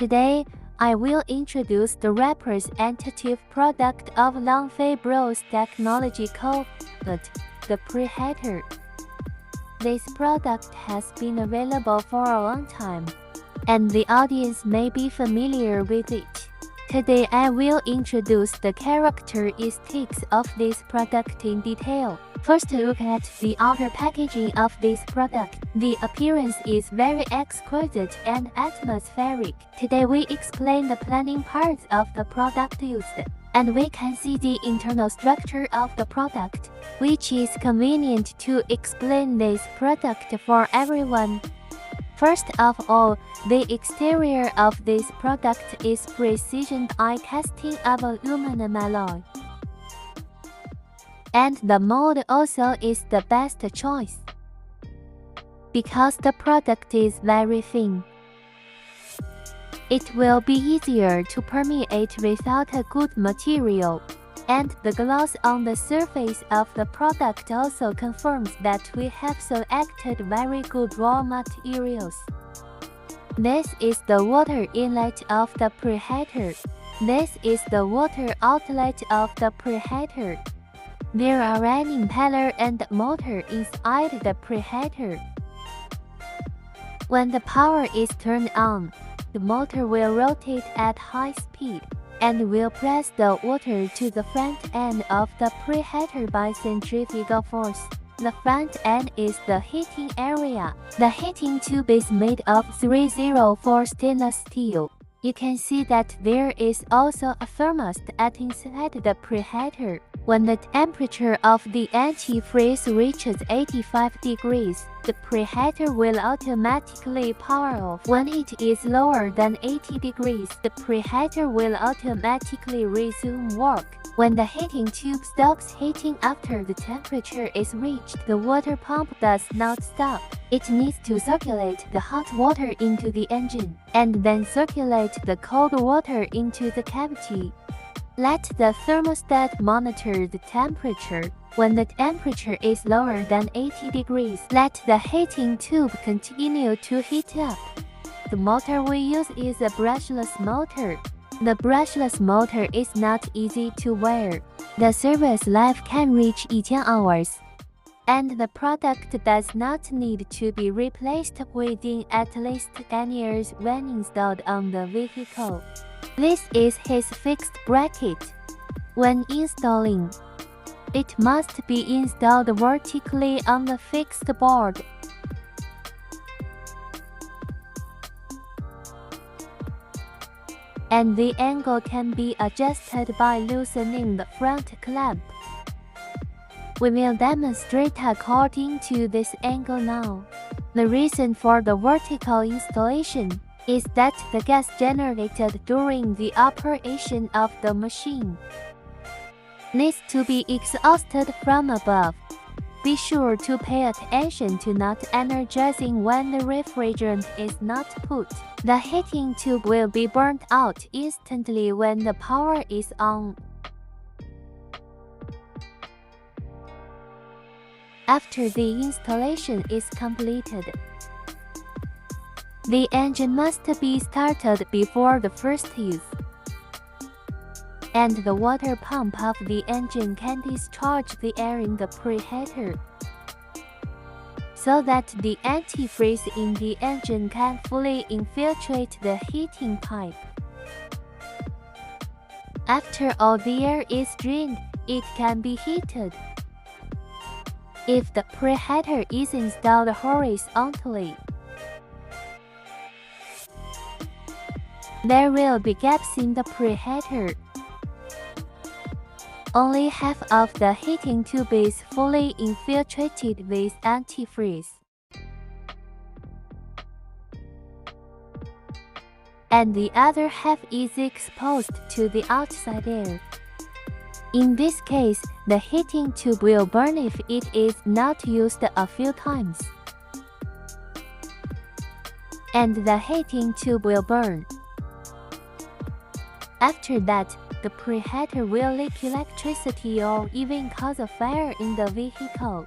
Today, I will introduce the representative product of Longfibro's technology called the preheater. This product has been available for a long time, and the audience may be familiar with it. Today I will introduce the characteristics of this product in detail. First, look at the outer packaging of this product. The appearance is very exquisite and atmospheric. Today we explain the planing parts of the product used, and we can see the internal structure of the product, which is convenient to explain this product for everyone. First of all, the exterior of this product is precision die casting of aluminum alloy. And the mold also is the best choice, because the product is very thin. It will be easier to permeate without a good material, and the gloss on the surface of the product also confirms that we have selected very good raw materials. This is the water inlet of the preheater. This is the water outlet of the preheater. There are an impeller and motor inside the preheater. When the power is turned on, the motor will rotate at high speed and will press the water to the front end of the preheater by centrifugal force. The front end is the heating area. The heating tube is made of 304 stainless steel. You can see that there is also a thermostat inside the preheater. When the temperature of the antifreeze reaches 85 degrees, the preheater will automatically power off. When it is lower than 80 degrees, the preheater will automatically resume work. When the heating tube stops heating after the temperature is reached, the water pump does not stop. It needs to circulate the hot water into the engine, and then circulate the cold water into the cavity. Let the thermostat monitor the temperature. When the temperature is lower than 80 degrees, let the heating tube continue to heat up. The motor we use is a brushless motor. The brushless motor is not easy to wear. The service life can reach 10 hours. And the product does not need to be replaced within at least 10 years when installed on the vehicle. This is his fixed bracket. When installing, it must be installed vertically on the fixed board. And the angle can be adjusted by loosening the front clamp. We will demonstrate according to this angle now. The reason for the vertical installation is that the gas generated during the operation of the machine needs to be exhausted from above. Be sure to pay attention to not energizing when the refrigerant is not put. The heating tube will be burnt out instantly when the power is on. After the installation is completed, the engine must be started before the first use, and the water pump of the engine can discharge the air in the preheater, so that the antifreeze in the engine can fully infiltrate the heating pipe. After all the air is drained, it can be heated. If the preheater is installed horizontally, there will be gaps in the preheater. Only half of the heating tube is fully infiltrated with antifreeze, and the other half is exposed to the outside air. In this case, the heating tube will burn if it is not used a few times, and the heating tube will burn. After that, the preheater will leak electricity or even cause a fire in the vehicle.